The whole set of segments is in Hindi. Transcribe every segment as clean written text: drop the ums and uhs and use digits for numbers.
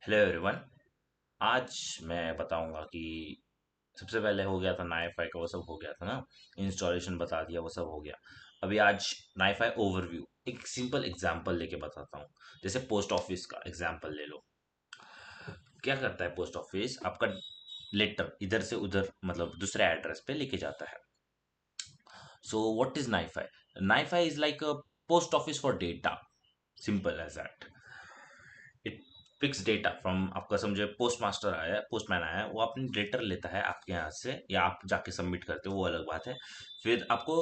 Hello everyone. आज मैं बताऊंगा कि सबसे पहले हो गया था नाईफाई का, वो सब हो गया था ना। इंस्टॉलेशन बता दिया, वो सब हो गया। अभी आज नाईफाई ओवरव्यू एक सिंपल एग्जांपल लेके बताता हूँ। जैसे पोस्ट ऑफिस का एग्जांपल ले लो। क्या करता है पोस्ट ऑफिस? आपका लेटर इधर से उधर, मतलब दूसरे एड्रेस पे लेके जाता है। So what is NiFi? NiFi is like a post office for data, simple as that. It picks data from, आपका समझे पोस्ट मास्टर आया, पोस्टमैन आया, वो अपनी लेटर लेता है आपके यहाँ से, या आप जाके सबमिट करते हो, वो अलग बात है। फिर आपको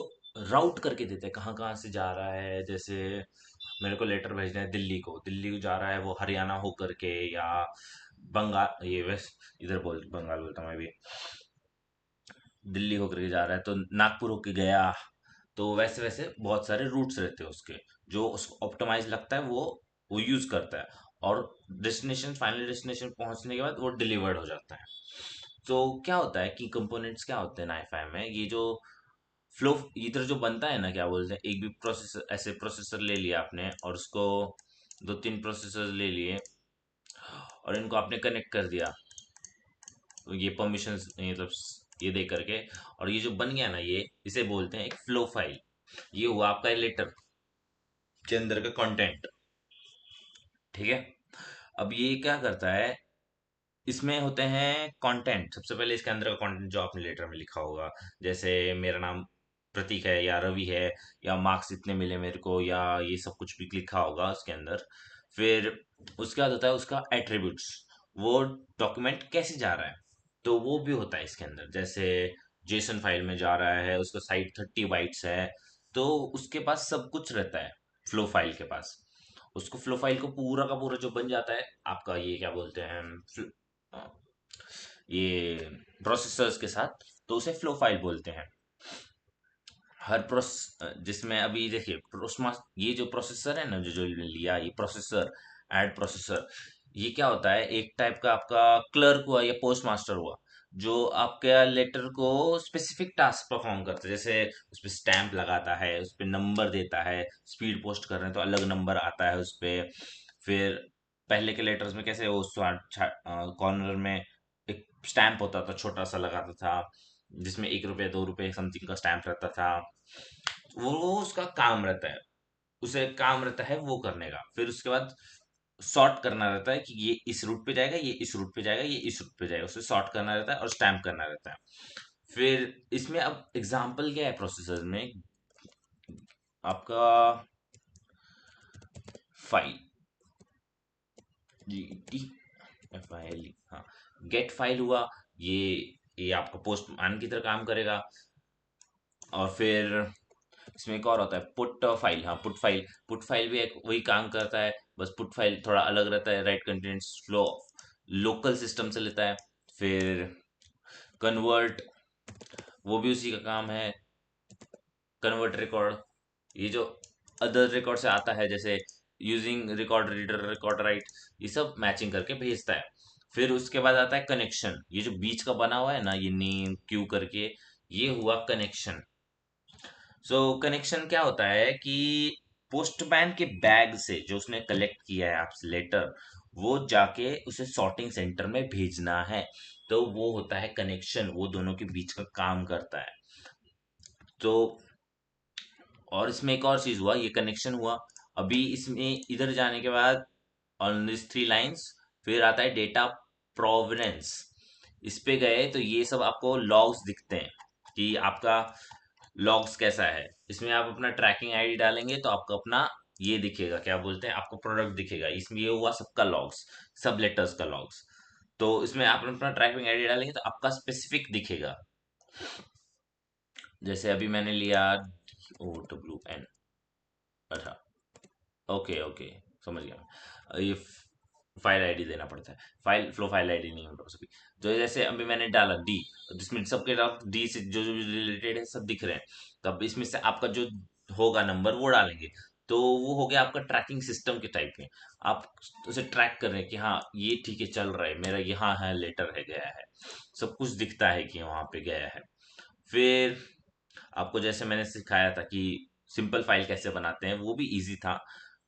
राउट करके देते हैं कहाँ कहाँ से जा रहा है। जैसे मेरे को लेटर भेजना है दिल्ली को जा रहा है, वो हरियाणा होकर के, या बंगाल, ये वेस्ट इधर बंगाल बोलता हूँ मैं भी। दिल्ली होकर के जा रहा है तो नागपुर होके गया। तो वैसे वैसे बहुत सारे रूट्स रहते हैं उसके, जो उसको ऑप्टिमाइज लगता है वो यूज करता है। और डेस्टिनेशन, फाइनल डेस्टिनेशन पहुंचने के बाद वो डिलीवर्ड हो जाता है। तो क्या होता है कि कंपोनेंट्स क्या होते हैं नाईफाई में, ये जो फ्लो इधर जो बनता है ना, क्या बोलते हैं, एक भी प्रोसेसर, ऐसे प्रोसेसर ले लिया आपने और उसको दो तीन प्रोसेसर ले लिए और इनको आपने कनेक्ट कर दिया, ये परमिशंस मतलब ये दे करके। और ये जो बन गया ना, ये इसे बोलते हैं एक फ्लो फाइल। ये हुआ आपका लेटर के अंदर का कंटेंट। ठीक है। अब ये क्या करता है, इसमें होते हैं कंटेंट। सबसे पहले इसके अंदर का कंटेंट जो आपने लेटर में लिखा होगा, जैसे मेरा नाम प्रतीक है या रवि है, या मार्क्स इतने मिले मेरे को, या ये सब कुछ भी लिखा होगा उसके अंदर। फिर उसके बाद होता है उसका एट्रीब्यूट्स, वो डॉक्यूमेंट कैसे जा रहा है, तो वो भी होता है इसके अंदर। जैसे जेसन फाइल में जा रहा है, उसका साइज 30 बाइट्स है, तो उसके पास सब कुछ रहता है फ्लो फाइल के पास। उसको फ्लो फाइल को पूरा का पूरा जो बन जाता है आपका, ये क्या बोलते हैं, अ, ये प्रोसेसर्स के साथ, तो उसे फ्लो फाइल बोलते हैं। हर जिसमें अभी देखिए प्रोसमास, ये जो प्रोसेसर है ना, जो लिया ये प्रोसेसर, ऐड प्रोसेसर, ये क्या होता है, एक टाइप का आपका क्लर्क हुआ या पोस्ट मास्टर हुआ, जो आपके लेटर को स्पेसिफिक टास्क परफॉर्म करता है। जैसे उस पर स्टैंप लगाता है, उस पर नंबर देता है, स्पीड पोस्ट कर रहे हैं तो अलग नंबर आता है उस पे। फिर पहले के लेटर्स में कैसे वो कॉर्नर में एक स्टैंप होता था, छोटा सा लगाता था, जिसमें 1 रुपये 2 रुपये समथिंग का स्टैंप रहता था। वो उसका काम रहता है, उसे काम रहता है वो करने का। फिर उसके बाद सॉर्ट करना रहता है कि ये इस रूट पे जाएगा, ये इस रूट पे जाएगा, ये इस रूट पे जाएगा, उसे सॉर्ट करना रहता है और स्टैम्प करना रहता है। फिर इसमें अब एग्जाम्पल क्या है प्रोसेसर में, आपका file, G T F I L, हाँ, गेट फाइल हुआ। ये ये आपका पोस्ट मान की तरह काम करेगा। और फिर इसमें एक और होता है पुट फाइल, हाँ पुट फाइल भी एक वही काम करता है, बस पुट फाइल थोड़ा अलग रहता है, right contents flow local system से लेता है। फिर कन्वर्ट, वो भी उसी का काम है। कन्वर्ट रिकॉर्ड, ये जो अदर रिकॉर्ड से आता है, जैसे using record reader, record right, ये सब मैचिंग करके भेजता है। फिर उसके बाद आता है कनेक्शन, ये जो बीच का बना हुआ है ना, ये नेम क्यू करके, ये हुआ कनेक्शन। सो कनेक्शन क्या होता है कि पोस्टमैन के बैग से जो उसने कलेक्ट किया है आपसे लेटर, वो जाके उसे सॉर्टिंग सेंटर में भेजना है। तो वो होता है कनेक्शन, वो दोनों के बीच का काम करता है। तो और इसमें एक और चीज हुआ, ये कनेक्शन हुआ। अभी इसमें इधर जाने के बाद ऑन दिस 3 लाइंस, फिर आता है डेटा प्रोवेनेंस। इस पे गए तो ये सब आपको लॉग्स दिखते हैं कि आपका लॉग्स कैसा है। इसमें आप अपना ट्रैकिंग आईडी डालेंगे तो आपको अपना ये दिखेगा, क्या बोलते हैं, आपको प्रोडक्ट दिखेगा। इसमें ये हुआ सबका लॉग्स, सब लेटर्स का लॉग्स। तो इसमें आप अपना ट्रैकिंग आईडी डालेंगे तो आपका स्पेसिफिक दिखेगा। जैसे अभी मैंने लिया OWN, अच्छा, ओके ओके, समझ गया। ये फाइल आईडी देना पड़ता है, फाइल फ्लो फाइल आईडी नहीं होता सभी। तो जैसे अभी मैंने डाला डी, जिसमें सबके डी से जो जो रिलेटेड है सब दिख रहे हैं। तो अब इसमें से आपका जो होगा नंबर वो डालेंगे, तो वो हो गया आपका ट्रैकिंग सिस्टम के टाइप में। आप उसे ट्रैक कर रहे हैं कि हाँ ये ठीक है, चल रहा है, मेरा यहाँ है, लेटर है, गया है, सब कुछ दिखता है कि वहां पे गया है। फिर आपको जैसे मैंने सिखाया था कि सिंपल फाइल कैसे बनाते हैं, वो भी इजी था।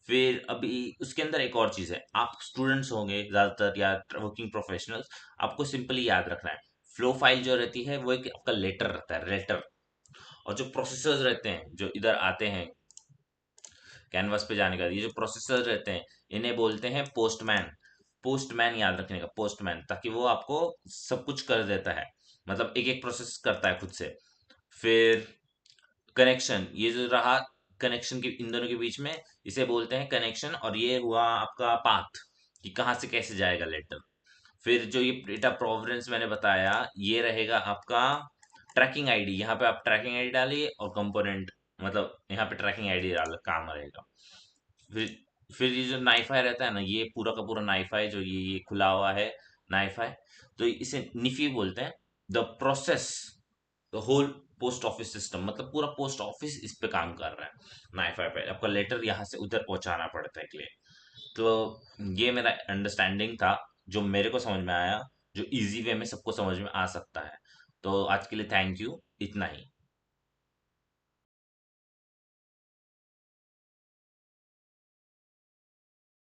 फिर अभी उसके अंदर एक और चीज है, आप स्टूडेंट्स होंगे ज्यादातर या वर्किंग प्रोफेशनल्स, आपको सिंपली याद रखना है, फ्लो फाइल जो रहती है वो एक आपका लेटर रहता है, लेटर। और जो प्रोसेसर्स रहते हैं जो इधर आते हैं कैनवास पे जाने का, ये जो प्रोसेसर रहते हैं इन्हें बोलते हैं पोस्टमैन। पोस्टमैन याद रखने का, पोस्टमैन, ताकि वो आपको सब कुछ कर देता है, मतलब एक एक प्रोसेस करता है खुद से। फिर कनेक्शन, ये जो रहा कनेक्शन के इन दोनों के बीच में, इसे बोलते हैं कनेक्शन। और ये हुआ आपका पाथ, कि कहाँ से कैसे जाएगा लेटर। फिर जो ये डेटा प्रोवेरेंस मैंने बताया, ये रहेगा आपका ट्रैकिंग आईडी। यहाँ पे आप ट्रैकिंग आईडी डालिए और कंपोनेंट, मतलब यहाँ पे ट्रैकिंग आईडी डाल काम रहेगा। फिर फिर ये जो नाइफाई रहता है ना, ये पूरा का पूरा नाइफाई जो ये खुला हुआ है नाइफाई, तो इसे निफी बोलते हैं। The process, the whole post office system, मतलब पूरा पोस्ट ऑफिस इस पे काम कर रहा है नाइफाई पे, आपका लेटर यहाँ से उधर पहुंचाना पड़ता है के लिए। तो ये मेरा अंडरस्टैंडिंग था, जो मेरे को समझ में आया, जो इजी वे में सबको समझ में आ सकता है। तो आज के लिए थैंक यू, इतना ही।